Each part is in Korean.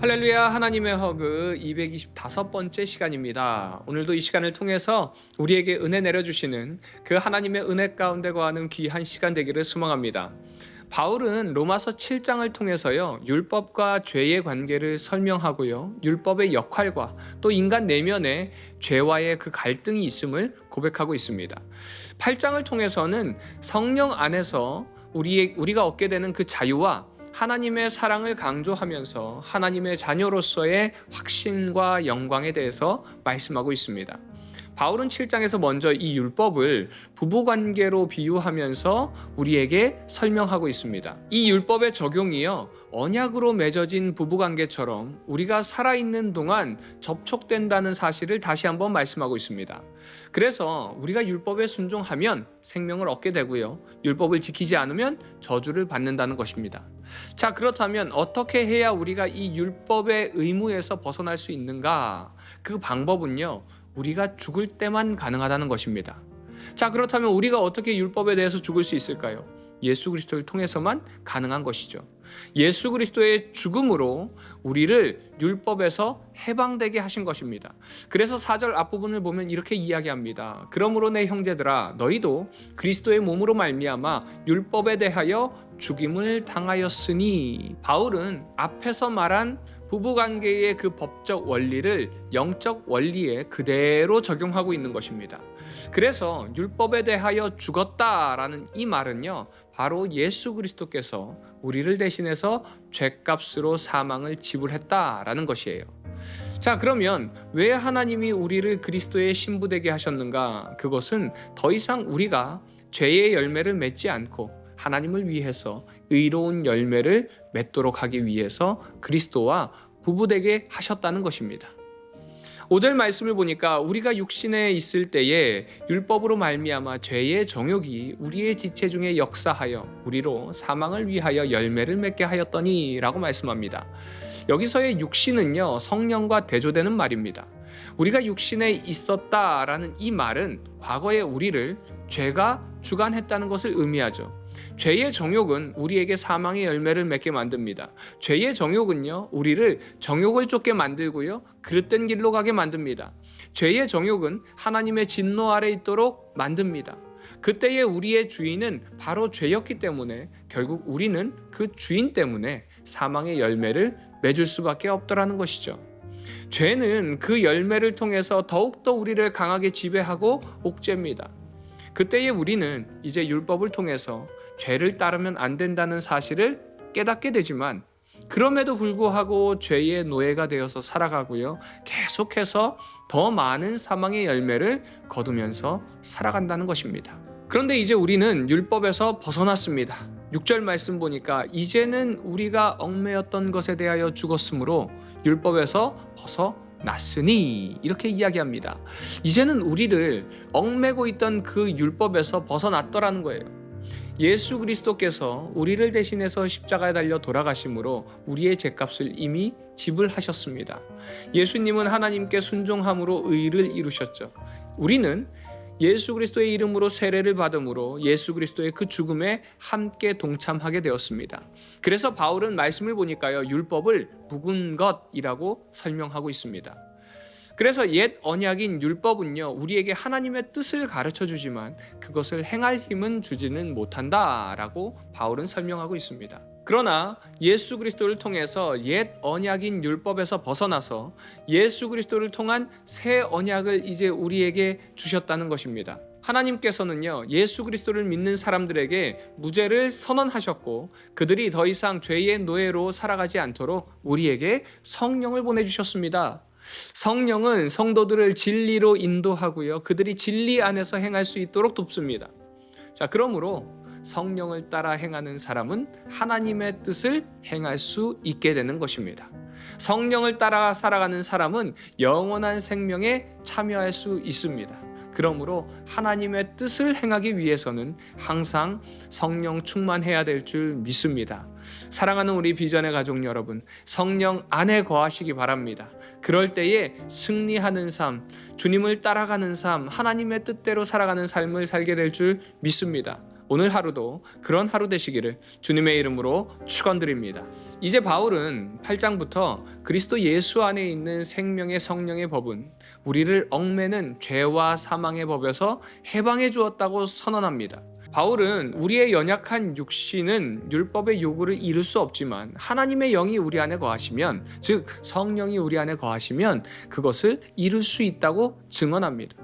할렐루야. 하나님의 허그 225번째 시간입니다. 오늘도 이 시간을 통해서 우리에게 은혜 내려주시는 그 하나님의 은혜 가운데 거하는 귀한 시간 되기를 소망합니다. 바울은 로마서 7장을 통해서요, 율법과 죄의 관계를 설명하고요, 율법의 역할과 또 인간 내면에 죄와의 그 갈등이 있음을 고백하고 있습니다. 8장을 통해서는 성령 안에서 우리가 얻게 되는 그 자유와 하나님의 사랑을 강조하면서 하나님의 자녀로서의 확신과 영광에 대해서 말씀하고 있습니다. 바울은 7장에서 먼저 이 율법을 부부관계로 비유하면서 우리에게 설명하고 있습니다. 이 율법의 적용이요, 언약으로 맺어진 부부관계처럼 우리가 살아있는 동안 접촉된다는 사실을 다시 한번 말씀하고 있습니다. 그래서 우리가 율법에 순종하면 생명을 얻게 되고요, 율법을 지키지 않으면 저주를 받는다는 것입니다. 자, 그렇다면 어떻게 해야 우리가 이 율법의 의무에서 벗어날 수 있는가? 그 방법은요, 우리가 죽을 때만 가능하다는 것입니다. 자, 그렇다면 우리가 어떻게 율법에 대해서 죽을 수 있을까요? 예수 그리스도를 통해서만 가능한 것이죠. 예수 그리스도의 죽음으로 우리를 율법에서 해방되게 하신 것입니다. 그래서 4절 앞부분을 보면 이렇게 이야기합니다. 그러므로 내 형제들아, 너희도 그리스도의 몸으로 말미암아 율법에 대하여 죽임을 당하였으니. 바울은 앞에서 말한 부부관계의 그 법적 원리를 영적 원리에 그대로 적용하고 있는 것입니다. 그래서 율법에 대하여 죽었다라는 이 말은요, 바로 예수 그리스도께서 우리를 대신해서 죄값으로 사망을 지불했다라는 것이에요. 자, 그러면 왜 하나님이 우리를 그리스도의 신부되게 하셨는가? 그것은 더 이상 우리가 죄의 열매를 맺지 않고 하나님을 위해서 의로운 열매를 맺도록 하기 위해서 그리스도와 부부되게 하셨다는 것입니다. 5절 말씀을 보니까 우리가 육신에 있을 때에 율법으로 말미암아 죄의 정욕이 우리의 지체 중에 역사하여 우리로 사망을 위하여 열매를 맺게 하였더니 라고 말씀합니다. 여기서의 육신은요, 성령과 대조되는 말입니다. 우리가 육신에 있었다라는 이 말은 과거의 우리를 죄가 주관했다는 것을 의미하죠. 죄의 정욕은 우리에게 사망의 열매를 맺게 만듭니다. 죄의 정욕은요, 우리를 정욕을 쫓게 만들고요, 그릇된 길로 가게 만듭니다. 죄의 정욕은 하나님의 진노 아래 있도록 만듭니다. 그때의 우리의 주인은 바로 죄였기 때문에 결국 우리는 그 주인 때문에 사망의 열매를 맺을 수밖에 없더라는 것이죠. 죄는 그 열매를 통해서 더욱더 우리를 강하게 지배하고 옥죄입니다. 그때의 우리는 이제 율법을 통해서 죄를 따르면 안 된다는 사실을 깨닫게 되지만, 그럼에도 불구하고 죄의 노예가 되어서 살아가고요, 계속해서 더 많은 사망의 열매를 거두면서 살아간다는 것입니다. 그런데 이제 우리는 율법에서 벗어났습니다. 6절 말씀 보니까 이제는 우리가 얽매였던 것에 대하여 죽었으므로 율법에서 벗어났으니 이렇게 이야기합니다. 이제는 우리를 얽매고 있던 그 율법에서 벗어났더라는 거예요. 예수 그리스도께서 우리를 대신해서 십자가에 달려 돌아가심으로 우리의 죄값을 이미 지불하셨습니다. 예수님은 하나님께 순종함으로 의를 이루셨죠. 우리는 예수 그리스도의 이름으로 세례를 받음으로 예수 그리스도의 그 죽음에 함께 동참하게 되었습니다. 그래서 바울은 말씀을 보니까요, 율법을 묵은 것이라고 설명하고 있습니다. 그래서 옛 언약인 율법은요, 우리에게 하나님의 뜻을 가르쳐 주지만 그것을 행할 힘은 주지는 못한다라고 바울은 설명하고 있습니다. 그러나 예수 그리스도를 통해서 옛 언약인 율법에서 벗어나서 예수 그리스도를 통한 새 언약을 이제 우리에게 주셨다는 것입니다. 하나님께서는요, 예수 그리스도를 믿는 사람들에게 무죄를 선언하셨고 그들이 더 이상 죄의 노예로 살아가지 않도록 우리에게 성령을 보내주셨습니다. 성령은 성도들을 진리로 인도하고요, 그들이 진리 안에서 행할 수 있도록 돕습니다. 자, 그러므로 성령을 따라 행하는 사람은 하나님의 뜻을 행할 수 있게 되는 것입니다. 성령을 따라 살아가는 사람은 영원한 생명에 참여할 수 있습니다. 그러므로 하나님의 뜻을 행하기 위해서는 항상 성령 충만해야 될 줄 믿습니다. 사랑하는 우리 비전의 가족 여러분, 성령 안에 거하시기 바랍니다. 그럴 때에 승리하는 삶, 주님을 따라가는 삶, 하나님의 뜻대로 살아가는 삶을 살게 될 줄 믿습니다. 오늘 하루도 그런 하루 되시기를 주님의 이름으로 축원드립니다. 이제 바울은 8장부터 그리스도 예수 안에 있는 생명의 성령의 법은 우리를 얽매는 죄와 사망의 법에서 해방해 주었다고 선언합니다. 바울은 우리의 연약한 육신은 율법의 요구를 이룰 수 없지만 하나님의 영이 우리 안에 거하시면, 즉 성령이 우리 안에 거하시면 그것을 이룰 수 있다고 증언합니다.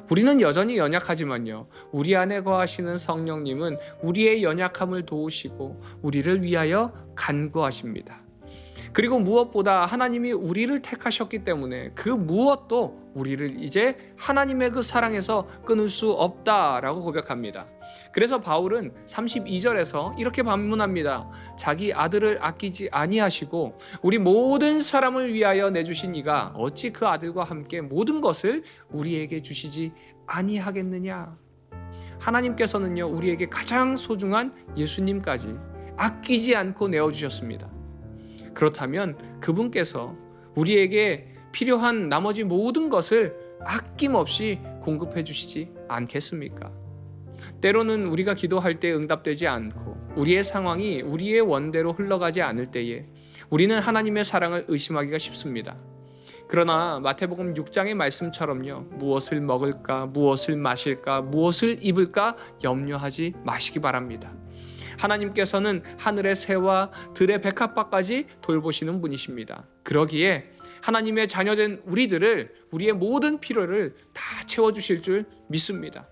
우리는 여전히 연약하지만요, 우리 안에 거하시는 성령님은 우리의 연약함을 도우시고 우리를 위하여 간구하십니다. 그리고 무엇보다 하나님이 우리를 택하셨기 때문에 그 무엇도 우리를 이제 하나님의 그 사랑에서 끊을 수 없다라고 고백합니다. 그래서 바울은 32절에서 이렇게 반문합니다. 자기 아들을 아끼지 아니하시고 우리 모든 사람을 위하여 내주신 이가 어찌 그 아들과 함께 모든 것을 우리에게 주시지 아니하겠느냐. 하나님께서는요, 우리에게 가장 소중한 예수님까지 아끼지 않고 내어주셨습니다. 그렇다면 그분께서 우리에게 필요한 나머지 모든 것을 아낌없이 공급해 주시지 않겠습니까? 때로는 우리가 기도할 때 응답되지 않고 우리의 상황이 우리의 원대로 흘러가지 않을 때에 우리는 하나님의 사랑을 의심하기가 쉽습니다. 그러나 마태복음 6장의 말씀처럼요, 무엇을 먹을까, 무엇을 마실까, 무엇을 입을까 염려하지 마시기 바랍니다. 하나님께서는 하늘의 새와 들의 백합화까지 돌보시는 분이십니다. 그러기에 하나님의 자녀된 우리의 모든 필요를 다 채워주실 줄 믿습니다.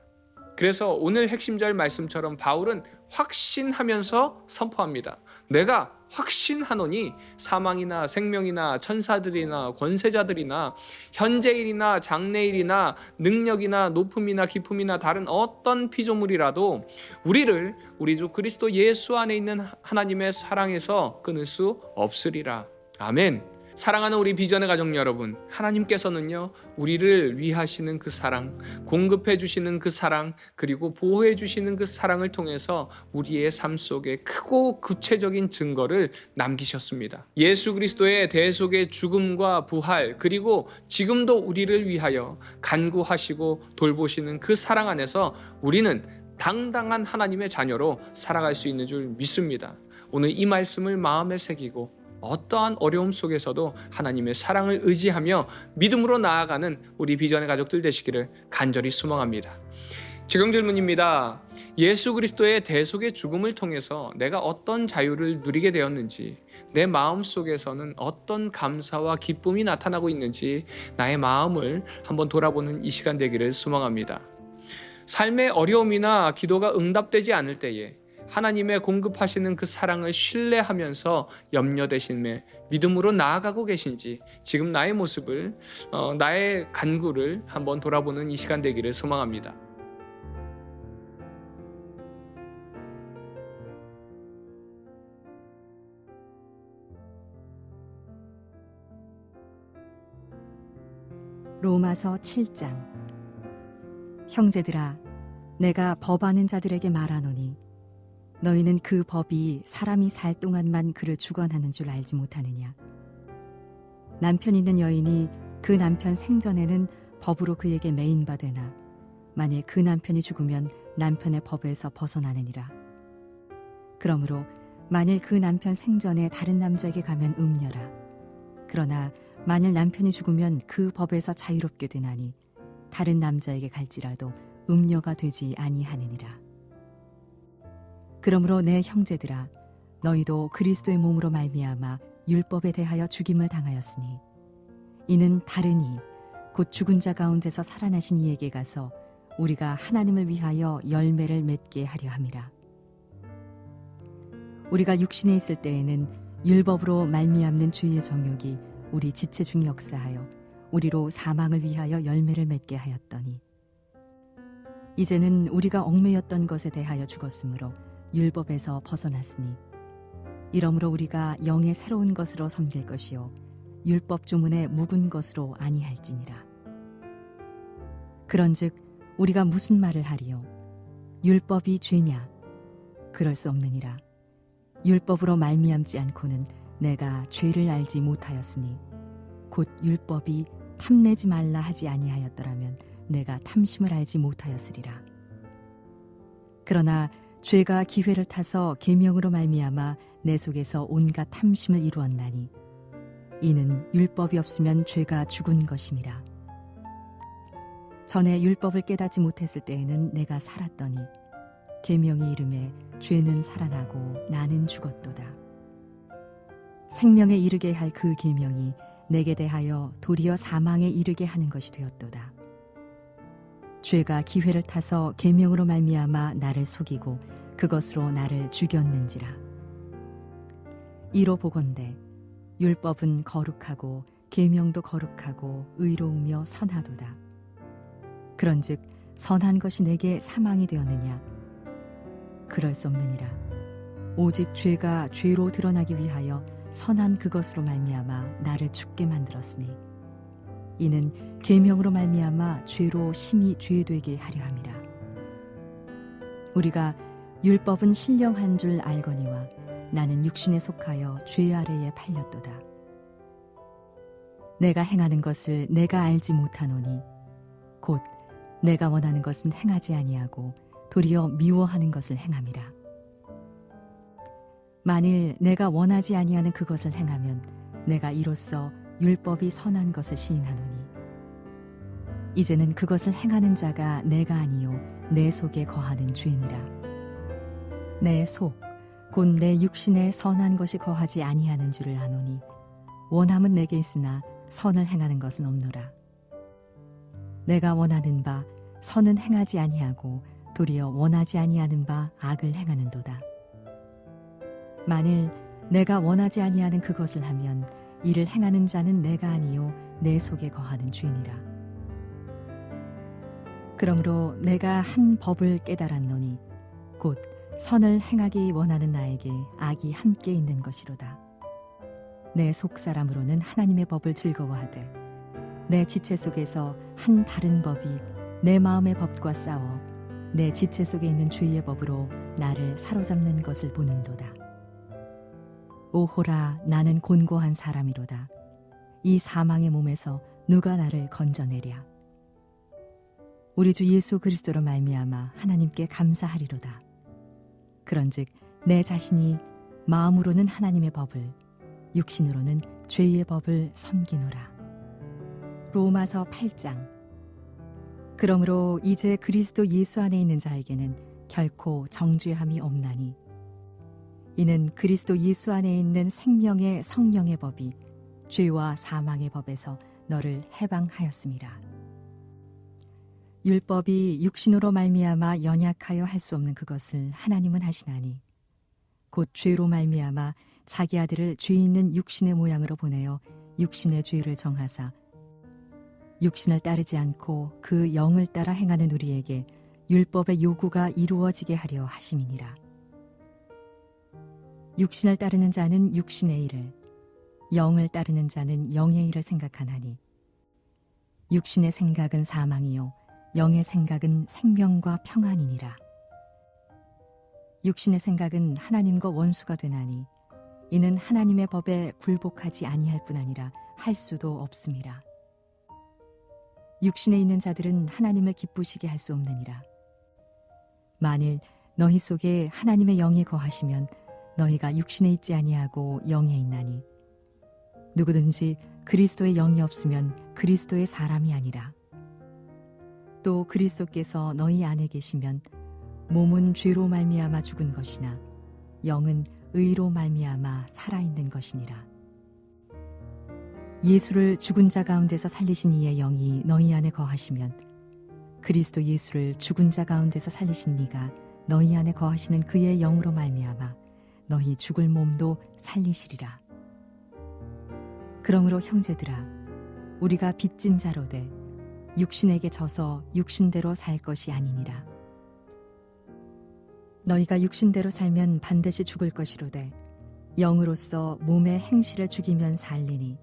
그래서 오늘 핵심절 말씀처럼 바울은 확신하면서 선포합니다. 내가 확신하노니 사망이나 생명이나 천사들이나 권세자들이나 현재일이나 장래일이나 능력이나 높음이나 깊음이나 다른 어떤 피조물이라도 우리를 우리 주 그리스도 예수 안에 있는 하나님의 사랑에서 끊을 수 없으리라. 아멘. 사랑하는 우리 비전의 가족 여러분, 하나님께서는요, 우리를 위하시는 그 사랑, 공급해 주시는 그 사랑, 그리고 보호해 주시는 그 사랑을 통해서 우리의 삶 속에 크고 구체적인 증거를 남기셨습니다. 예수 그리스도의 대속의 죽음과 부활, 그리고 지금도 우리를 위하여 간구하시고 돌보시는 그 사랑 안에서 우리는 당당한 하나님의 자녀로 살아갈 수 있는 줄 믿습니다. 오늘 이 말씀을 마음에 새기고 어떠한 어려움 속에서도 하나님의 사랑을 의지하며 믿음으로 나아가는 우리 비전의 가족들 되시기를 간절히 소망합니다. 지금 질문입니다. 예수 그리스도의 대속의 죽음을 통해서 내가 어떤 자유를 누리게 되었는지, 내 마음 속에서는 어떤 감사와 기쁨이 나타나고 있는지 나의 마음을 한번 돌아보는 이 시간 되기를 소망합니다. 삶의 어려움이나 기도가 응답되지 않을 때에 하나님의 공급하시는 그 사랑을 신뢰하면서 염려되심에 믿음으로 나아가고 계신지, 지금 나의 모습을, 나의 간구를 한번 돌아보는 이 시간 되기를 소망합니다. 로마서 7장. 형제들아, 내가 법하는 자들에게 말하노니 너희는 그 법이 사람이 살 동안만 그를 주관하는 줄 알지 못하느냐. 남편 있는 여인이 그 남편 생전에는 법으로 그에게 매인 바 되나 만일 그 남편이 죽으면 남편의 법에서 벗어나느니라. 그러므로 만일 그 남편 생전에 다른 남자에게 가면 음녀라. 그러나 만일 남편이 죽으면 그 법에서 자유롭게 되나니 다른 남자에게 갈지라도 음녀가 되지 아니하느니라. 그러므로 내 형제들아, 너희도 그리스도의 몸으로 말미암아 율법에 대하여 죽임을 당하였으니 이는 다른 이 곧 죽은 자 가운데서 살아나신 이에게 가서 우리가 하나님을 위하여 열매를 맺게 하려 함이라. 우리가 육신에 있을 때에는 율법으로 말미암는 죄의 정욕이 우리 지체 중에 역사하여 우리로 사망을 위하여 열매를 맺게 하였더니 이제는 우리가 얽매였던 것에 대하여 죽었으므로 율법에서 벗어났으니 이러므로 우리가 영의 새로운 것으로 섬길 것이요 율법 조문의 묵은 것으로 아니할지니라. 그런즉 우리가 무슨 말을 하리요? 율법이 죄냐? 그럴 수 없느니라. 율법으로 말미암지 않고는 내가 죄를 알지 못하였으니 곧 율법이 탐내지 말라 하지 아니하였더라면 내가 탐심을 알지 못하였으리라. 그러나 죄가 기회를 타서 계명으로 말미암아 내 속에서 온갖 탐심을 이루었나니 이는 율법이 없으면 죄가 죽은 것임이라. 전에 율법을 깨닫지 못했을 때에는 내가 살았더니 계명이 이름에 죄는 살아나고 나는 죽었도다. 생명에 이르게 할 그 계명이 내게 대하여 도리어 사망에 이르게 하는 것이 되었도다. 죄가 기회를 타서 계명으로 말미암아 나를 속이고 그것으로 나를 죽였는지라. 이로 보건대 율법은 거룩하고 계명도 거룩하고 의로우며 선하도다. 그런즉 선한 것이 내게 사망이 되었느냐? 그럴 수 없느니라. 오직 죄가 죄로 드러나기 위하여 선한 그것으로 말미암아 나를 죽게 만들었으니 이는 계명으로 말미암아 죄로 심히 죄되게 하려 함이라. 우리가 율법은 신령한 줄 알거니와 나는 육신에 속하여 죄 아래에 팔렸도다. 내가 행하는 것을 내가 알지 못하노니 곧 내가 원하는 것은 행하지 아니하고 도리어 미워하는 것을 행함이라. 만일 내가 원하지 아니하는 그것을 행하면 내가 이로써 율법이 선한 것을 시인하노니 이제는 그것을 행하는 자가 내가 아니요 내 속에 거하는 죄니라. 내 속 곧 내 육신에 선한 것이 거하지 아니하는 줄을 아노니 원함은 내게 있으나 선을 행하는 것은 없노라. 내가 원하는 바 선은 행하지 아니하고 도리어 원하지 아니하는 바 악을 행하는도다. 만일 내가 원하지 아니하는 그것을 하면 이를 행하는 자는 내가 아니요 내 속에 거하는 죄니라. 그러므로 내가 한 법을 깨달았노니 곧 선을 행하기 원하는 나에게 악이 함께 있는 것이로다. 내 속사람으로는 하나님의 법을 즐거워하되 내 지체 속에서 한 다른 법이 내 마음의 법과 싸워 내 지체 속에 있는 죄의 법으로 나를 사로잡는 것을 보는도다. 오호라, 나는 곤고한 사람이로다. 이 사망의 몸에서 누가 나를 건져내랴. 우리 주 예수 그리스도로 말미암아 하나님께 감사하리로다. 그런즉 내 자신이 마음으로는 하나님의 법을 육신으로는 죄의 법을 섬기노라. 로마서 8장. 그러므로 이제 그리스도 예수 안에 있는 자에게는 결코 정죄함이 없나니 이는 그리스도 예수 안에 있는 생명의 성령의 법이 죄와 사망의 법에서 너를 해방하였음이라. 율법이 육신으로 말미암아 연약하여 할 수 없는 그것을 하나님은 하시나니 곧 죄로 말미암아 자기 아들을 죄 있는 육신의 모양으로 보내어 육신의 죄를 정하사 육신을 따르지 않고 그 영을 따라 행하는 우리에게 율법의 요구가 이루어지게 하려 하심이니라. 육신을 따르는 자는 육신의 일을, 영을 따르는 자는 영의 일을 생각하나니 육신의 생각은 사망이요 영의 생각은 생명과 평안이니라. 육신의 생각은 하나님과 원수가 되나니 이는 하나님의 법에 굴복하지 아니할 뿐 아니라 할 수도 없음이라. 육신에 있는 자들은 하나님을 기쁘시게 할 수 없느니라. 만일 너희 속에 하나님의 영이 거하시면 너희가 육신에 있지 아니하고 영에 있나니 누구든지 그리스도의 영이 없으면 그리스도의 사람이 아니라. 또 그리스도께서 너희 안에 계시면 몸은 죄로 말미암아 죽은 것이나 영은 의로 말미암아 살아있는 것이니라. 예수를 죽은 자 가운데서 살리신 이의 영이 너희 안에 거하시면 그리스도 예수를 죽은 자 가운데서 살리신 이가 너희 안에 거하시는 그의 영으로 말미암아 너희 죽을 몸도 살리시리라. 그러므로 형제들아, 우리가 빚진 자로되 육신에게 져서 육신대로 살 것이 아니니라. 너희가 육신대로 살면 반드시 죽을 것이로되 영으로서 몸의 행실을 죽이면 살리니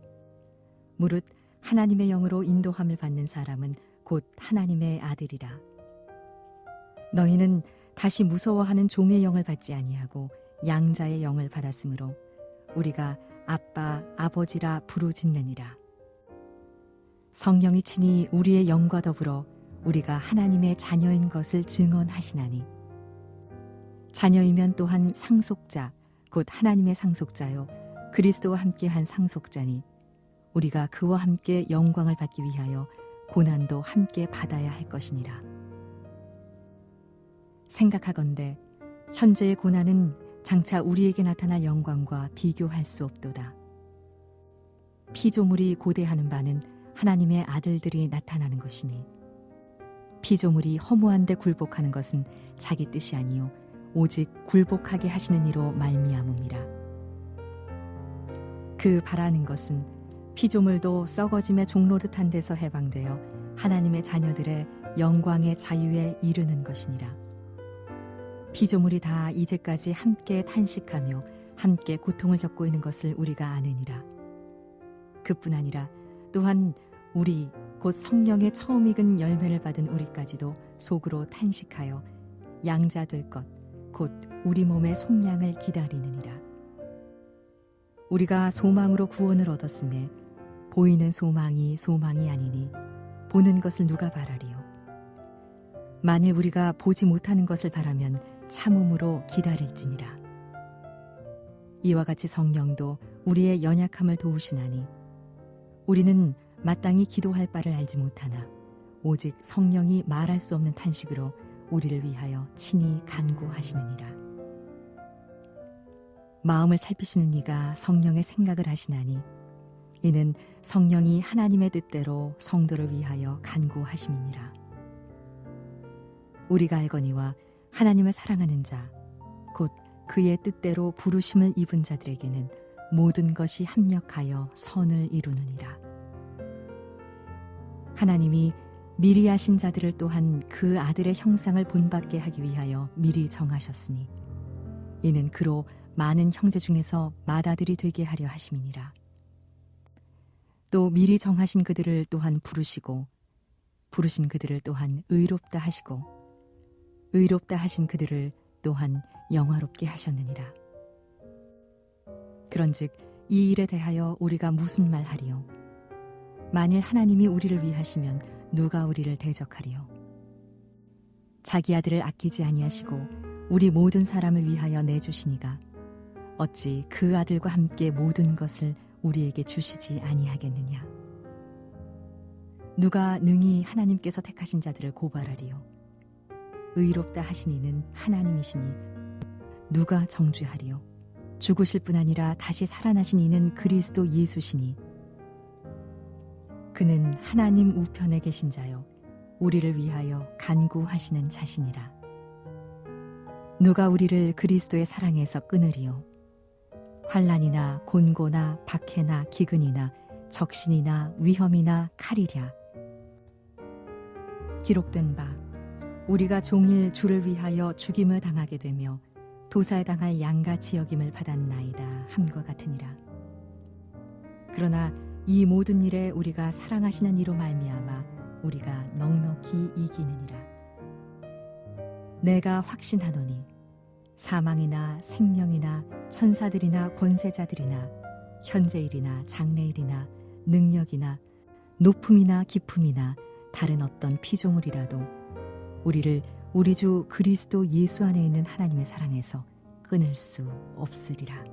무릇 하나님의 영으로 인도함을 받는 사람은 곧 하나님의 아들이라. 너희는 다시 무서워하는 종의 영을 받지 아니하고 양자의 영을 받았으므로 우리가 아빠, 아버지라 부르짖느니라. 성령이 친히 우리의 영과 더불어 우리가 하나님의 자녀인 것을 증언하시나니 자녀이면 또한 상속자, 곧 하나님의 상속자요 그리스도와 함께한 상속자니 우리가 그와 함께 영광을 받기 위하여 고난도 함께 받아야 할 것이니라. 생각하건대 현재의 고난은 장차 우리에게 나타날 영광과 비교할 수 없도다. 피조물이 고대하는 바는 하나님의 아들들이 나타나는 것이니 피조물이 허무한데 굴복하는 것은 자기 뜻이 아니요 오직 굴복하게 하시는 이로 말미암음이라. 그 바라는 것은 피조물도 썩어짐의 종노릇한 데서 해방되어 하나님의 자녀들의 영광의 자유에 이르는 것이니라. 피조물이 다 이제까지 함께 탄식하며 함께 고통을 겪고 있는 것을 우리가 아느니라. 그뿐 아니라 또한 우리 곧 성령의 처음 익은 열매를 받은 우리까지도 속으로 탄식하여 양자 될 것 곧 우리 몸의 속량을 기다리느니라. 우리가 소망으로 구원을 얻었음에 보이는 소망이 소망이 아니니 보는 것을 누가 바라리요. 만일 우리가 보지 못하는 것을 바라면 참음으로 기다릴지니라. 이와 같이 성령도 우리의 연약함을 도우시나니 우리는 마땅히 기도할 바를 알지 못하나 오직 성령이 말할 수 없는 탄식으로 우리를 위하여 친히 간구하시느니라. 마음을 살피시는 이가 성령의 생각을 하시나니 이는 성령이 하나님의 뜻대로 성도를 위하여 간구하심이니라. 우리가 알거니와 하나님을 사랑하는 자, 곧 그의 뜻대로 부르심을 입은 자들에게는 모든 것이 합력하여 선을 이루느니라. 하나님이 미리 하신 자들을 또한 그 아들의 형상을 본받게 하기 위하여 미리 정하셨으니 이는 그로 많은 형제 중에서 맏아들이 되게 하려 하심이니라. 또 미리 정하신 그들을 또한 부르시고 부르신 그들을 또한 의롭다 하시고 의롭다 하신 그들을 또한 영화롭게 하셨느니라. 그런즉 이 일에 대하여 우리가 무슨 말 하리요? 만일 하나님이 우리를 위하시면 누가 우리를 대적하리요? 자기 아들을 아끼지 아니하시고 우리 모든 사람을 위하여 내주시니가 어찌 그 아들과 함께 모든 것을 우리에게 주시지 아니하겠느냐? 누가 능히 하나님께서 택하신 자들을 고발하리요? 의롭다 하신 이는 하나님이시니 누가 정죄하리요? 죽으실 뿐 아니라 다시 살아나신 이는 그리스도 예수시니 그는 하나님 우편에 계신 자요 우리를 위하여 간구하시는 자시니라. 누가 우리를 그리스도의 사랑에서 끊으리요? 환난이나 곤고나 박해나 기근이나 적신이나 위험이나 칼이랴. 기록된 바 우리가 종일 주를 위하여 죽임을 당하게 되며 도살당할 양같이 여김을 받았나이다 함과 같으니라. 그러나 이 모든 일에 우리가 사랑하시는 이로 말미암아 우리가 넉넉히 이기느니라. 내가 확신하노니 사망이나 생명이나 천사들이나 권세자들이나 현재일이나 장래일이나 능력이나 높음이나 깊음이나 다른 어떤 피조물이라도 우리를 우리 주 그리스도 예수 안에 있는 하나님의 사랑에서 끊을 수 없으리라.